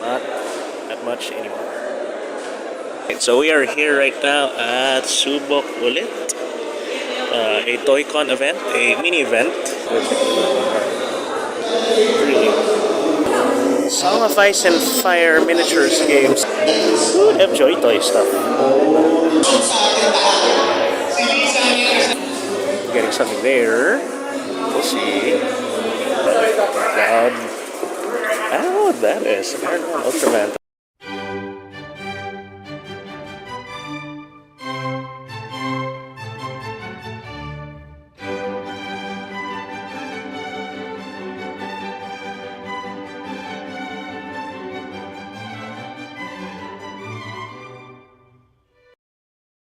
Not that much anymore. Okay, so we are here right now at Subok Ulit, a Toycon event, a mini event. Really. Song of Ice and Fire miniatures games. Ooh, enjoy toy stuff. Getting something there. We'll see. Cloud. I don't know what that is. Paranormal Ultraman.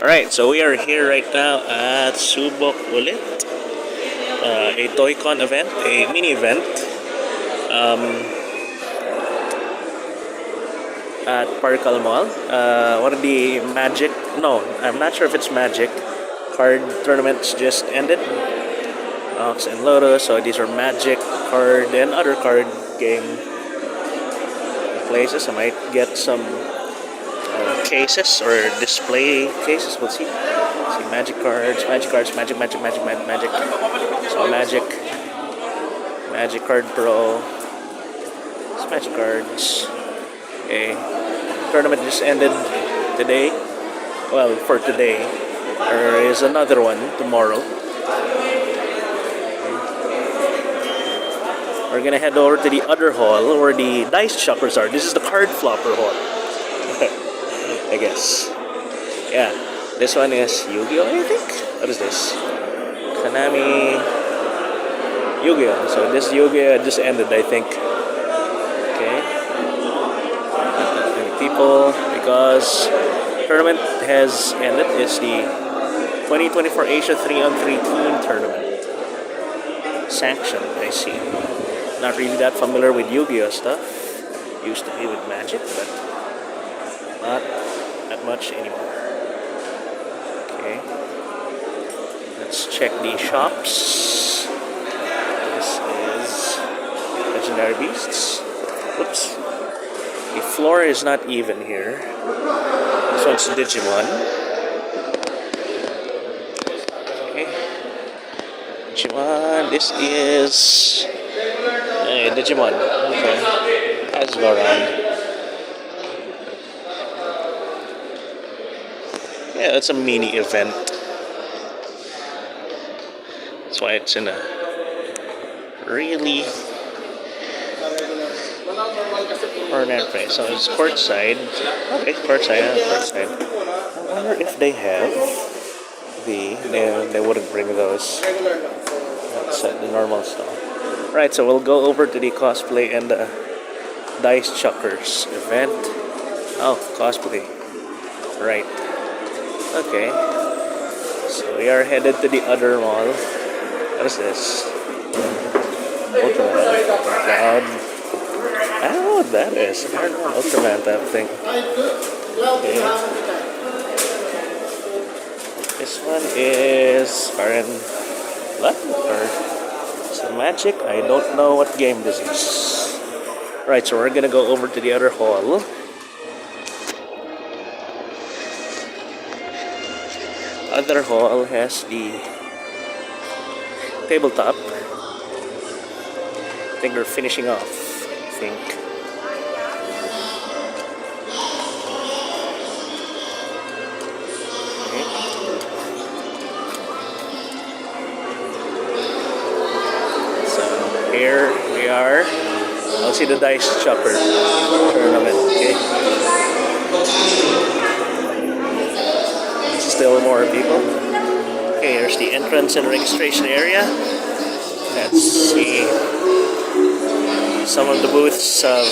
Alright, so we are here right now at Subok Ulit, a Toycon event, a mini event at Parqal Mall. One of the Magic, no, I'm not sure if it's Magic, card tournaments just ended. Ox and Lotus, so these are Magic card and other card game places. I might get some cases or display cases. We'll see. Magic cards, magic. So Magic Card Pro. It's Magic cards. Okay. Tournament just ended today. Well, for today. There is another one tomorrow. Okay. We're gonna head over to the other hall where the dice chuckers are. This is the card flopper hall. I guess. Yeah. This one is Yu-Gi-Oh, I think? What is this? Konami Yu-Gi-Oh. So this Yu-Gi-Oh just ended, I think. Okay. Not that many people because tournament has ended. It's the 2024 Asia 3-on-3 team tournament. Sanctioned, I see. Not really that familiar with Yu-Gi-Oh stuff. Used to be with Magic, but not that much anymore. Okay. Let's check the shops. This is Legendary Beasts. Whoops. The floor is not even here. This one's Digimon. Okay. Digimon. This is Digimon. Okay. Let's go around. Yeah, it's a mini event. That's why it's in a really ordinary place. So it's courtside. Okay, courtside. I wonder if they have they wouldn't bring those. That's the normal stuff. Right, so we'll go over to the cosplay and the dice chuckers event. Oh, cosplay. Right. Okay, so we are headed to the other mall. What is this? Ultraman. Cloud. I don't know what that is. Paranormal Ultraman type thing. Okay. This one is what? Or some Magic? I don't know what game this is. Right, so we're gonna go over to the other hall. Other hall has the tabletop. I think they're finishing off. I think. Okay. So here we are. I'll see the dice chucker tournament. Okay. Still more people. Okay, here's the entrance and registration area. Let's see. Some of the booths have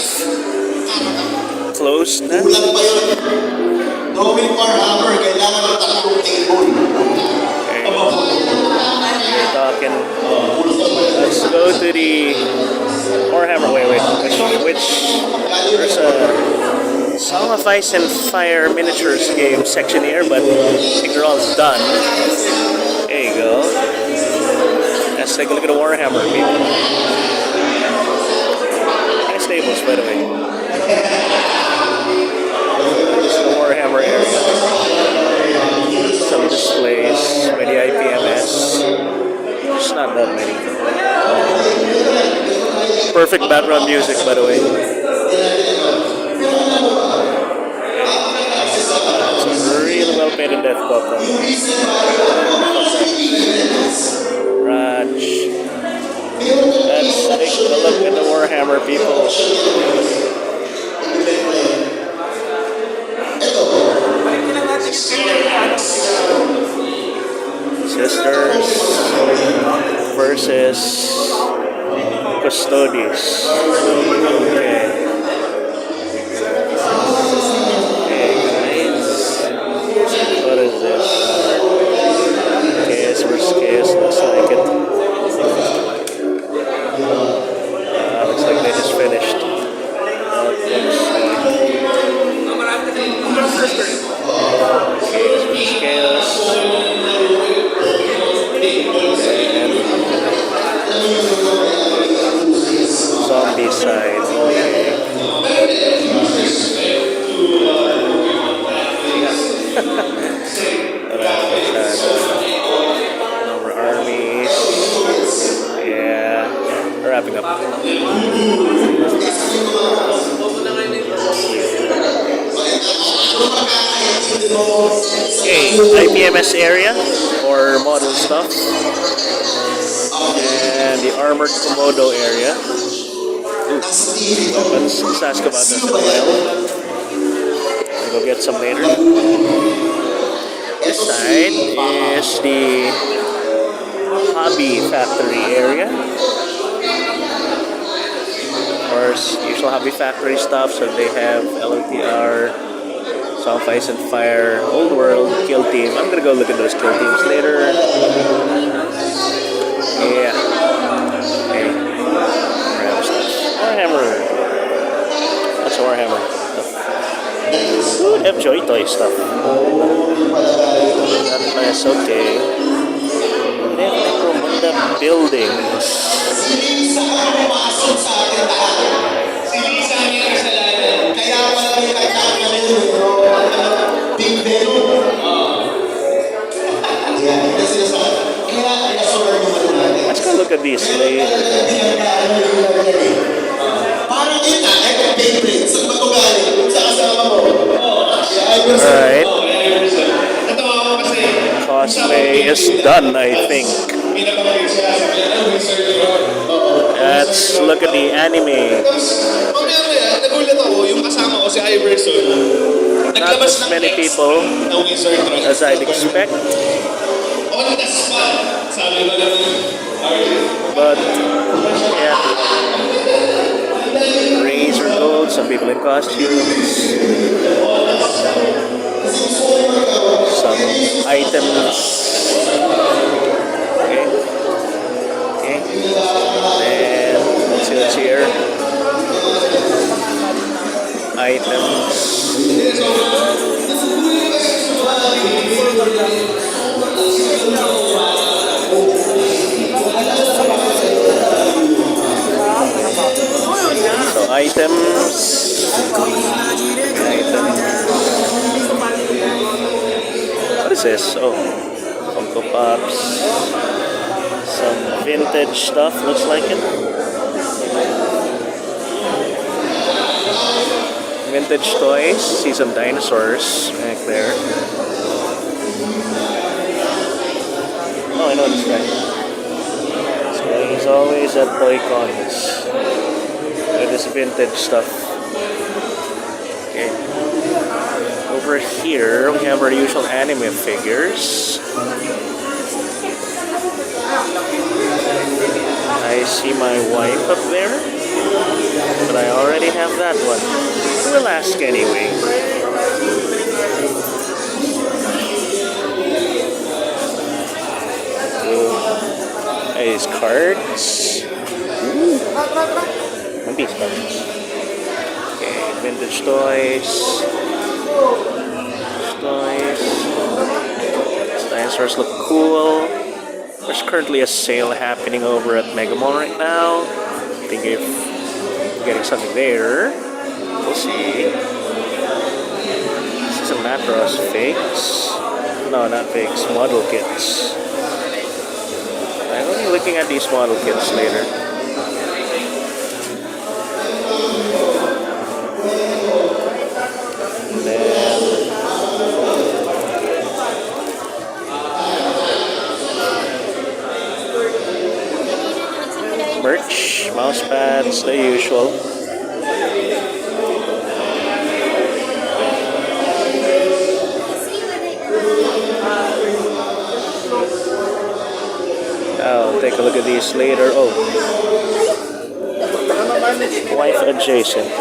closed now. Okay. We're talking. Let's go to the Warhammer. Wait. Which there's a Song of Ice and Fire miniatures game section here, but I think they're all done. There you go. Let's take a look at the Warhammer people. Nice tables, by the way. Perfect background music, by the way. It's a really well painted death cop. Raj. Let's take a look at the Warhammer people. Sisters versus Custodies. Okay. Hey guys. What is this? Chaos versus Chaos, looks like it. Looks like they just finished. Chaos versus Chaos. Zombie side. Number armies. Yeah. We're wrapping up. Okay, IPMS area or model stuff. And the armored Komodo area. Ooh, weapons. Let's ask about this in a while. I'll go get some later. This side is the hobby factory area. Of course, usual hobby factory stuff. So they have LOTR, Song of Ice and Fire, Old World, Kill Team. I'm gonna go look at those kill teams later. Yeah. Okay. Warhammer. That's Warhammer stuff. Ooh, they have Joy Toy stuff. That's nice, okay. They have Necromunda buildings. Let's go look at these later. Alright. Cosplay is done, I think. Let's look at the anime. Not as many people as I'd expect. But, yeah. Razor gold, some people in costumes. Some items. Okay. Okay. And let's see what's here. Items. So items. What is this? Oh, Funko Pops. Some vintage stuff, looks like it. Vintage toys. See some dinosaurs back there. Oh, I know this guy. This guy is always at Toycons. Look at this vintage stuff. Okay. Over here, we have our usual anime figures. I see my wife up there, but I already have that one. We'll ask anyway. These cards. What are these cards? Okay, vintage toys. Dinosaurs look cool. There's currently a sale happening over at Mega Mall right now. I think if getting something there. We'll see. This is some Matros fakes. No, not fakes. Model kits. I'm only looking at these model kits later. That's the usual. I'll take a look at these later. Oh, wife adjacent.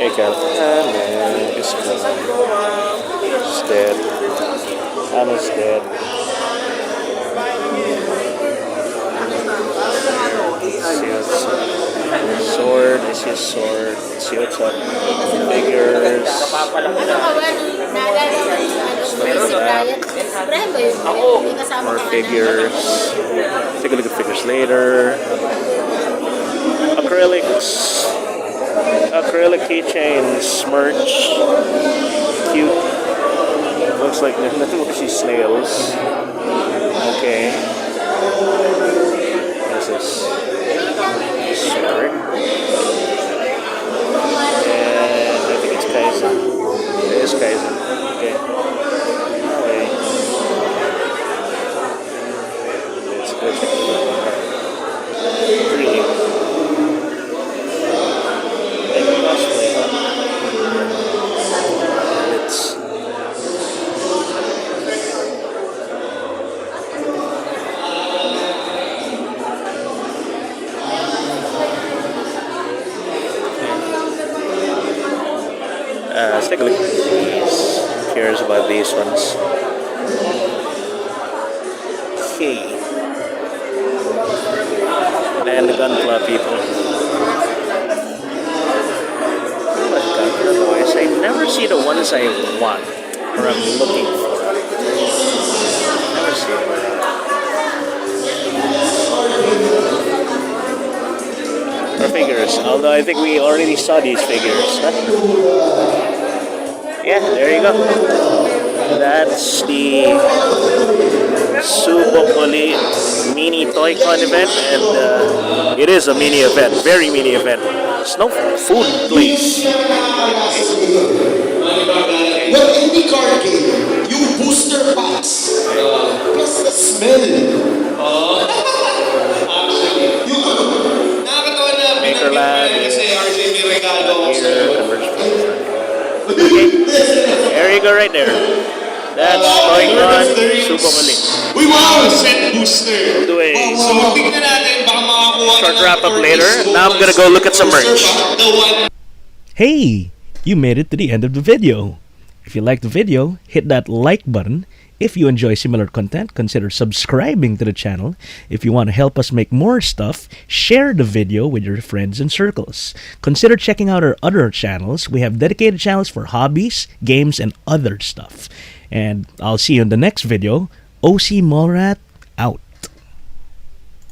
Ikaw. It's dead. Anna's dead. See what's up. Sword. I see a sword. Let's see what's up. Figures. More figures. Take a look at figures later. Acrylics. Acrylic keychains. Merch. Cute. Looks like mushy snails. Okay. What's this? Sword. And I think it's Kaizen. It is Kaizen. Okay. Okay. Let's go check it out. Really? Like cosplay, huh? Let's. Let's take a look at these. Who cares about these ones? Okay. And the Gunpla people. But Gunpla boys, I never see the ones I want or I'm looking for. Never see them around. Or figures, although I think we already saw these figures. Huh? Yeah, there you go. That's the Subok Ulit mini Toycon event, and it is a mini event, very mini event. It's no food place. Well, in the card game, you booster packs. Plus the smell. Makerland, okay. There you go, right there. That's Toycon, Subok Ulit. We wow, set booster. We'll do a So, tingnan natin, baka makakuha short wrap-up later. Now I'm gonna go look at some merch. Hey, you made it to the end of the video. If you liked the video, hit that like button. If you enjoy similar content, consider subscribing to the channel. If you want to help us make more stuff, share the video with your friends and circles. Consider checking out our other channels. We have dedicated channels for hobbies, games, and other stuff. And I'll see you in the next video. OC Mallrat out.